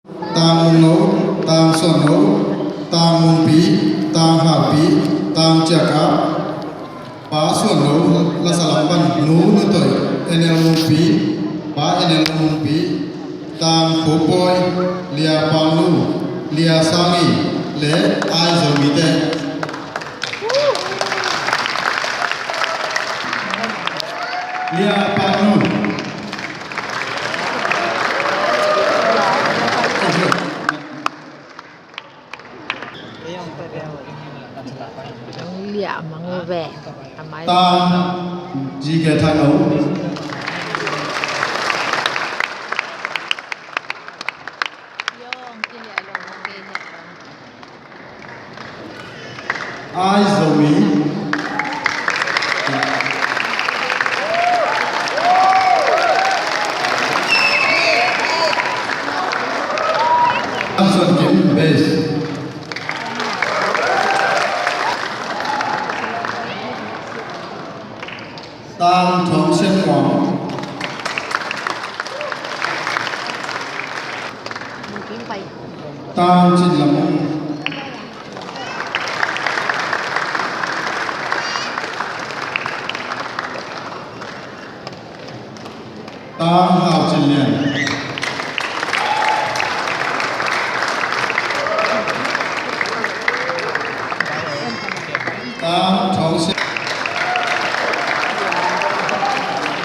tang no tang son no tang mung pi tang ha pi tang chaka pa son no la salam ban nu nu toy enel mung pi pa enel mung pi tang pho boy lia pang nu lia sangi le ai zo mi te lia pang nu Lia mà ngồi về tang ji ke tha no ai zo mi am son kim base tang thong sen wang tang chin lam tang hao chin lian tang thong sen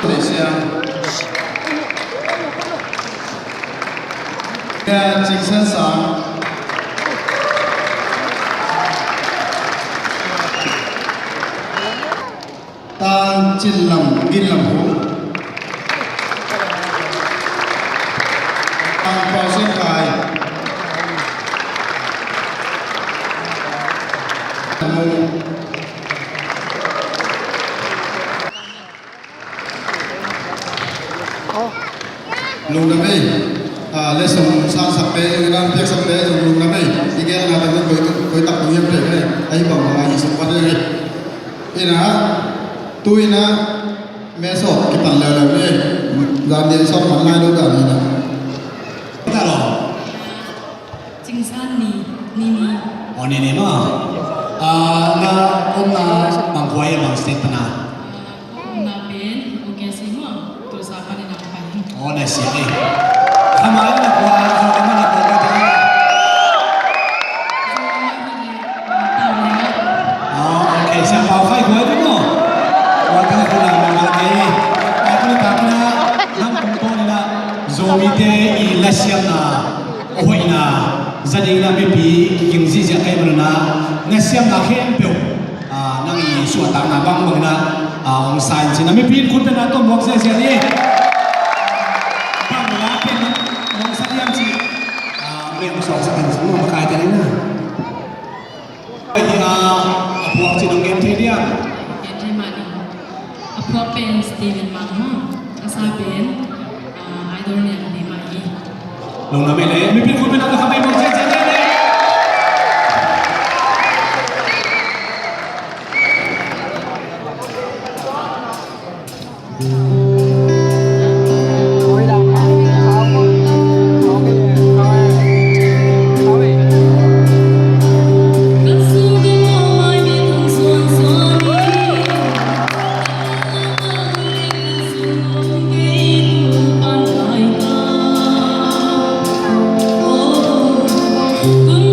để xem nghe chính sẵn sàng tang chin lam gin lam hu tang bao sen khai lùng đam mê lên sông sang sập bê đang tiếc sập bê dùng lùng đam mê thì cái là tao với tập nghiệp để cái ấy bảo là gì sông quan đây thế là tôi na mẹ sọ cái bản lờ lờ đây dàn điện xong còn lại đâu cả gì nào ta rồi chính xác ni nè nè mà na ông na bằng quay bằng step na na ben oke simo terus apa ni nak pakai nè xịt đi tham ái là qua rồi cái mà là qua cái ok xem bao khai cuối đúng không qua cái này là một cái cái cái na năm công tô này là rồi thế i là xem na ôi na gia đình là bị kinh dị dạng cái mà na xem là khen biểu năng ý sửa tăng là băng bằng na ông sai chỉ là bị khuôn tên là tôi muốn xem xem đi sọ sẽ thành sống một cái thế này vậy thì buộc chỉ đồng game thế đi à game thế mà đi apro pen Steven Mahmo asa pen idol ni ni mai lòng là mày lấy mình biết không biết đâu không biết một chuyện gì đấy Good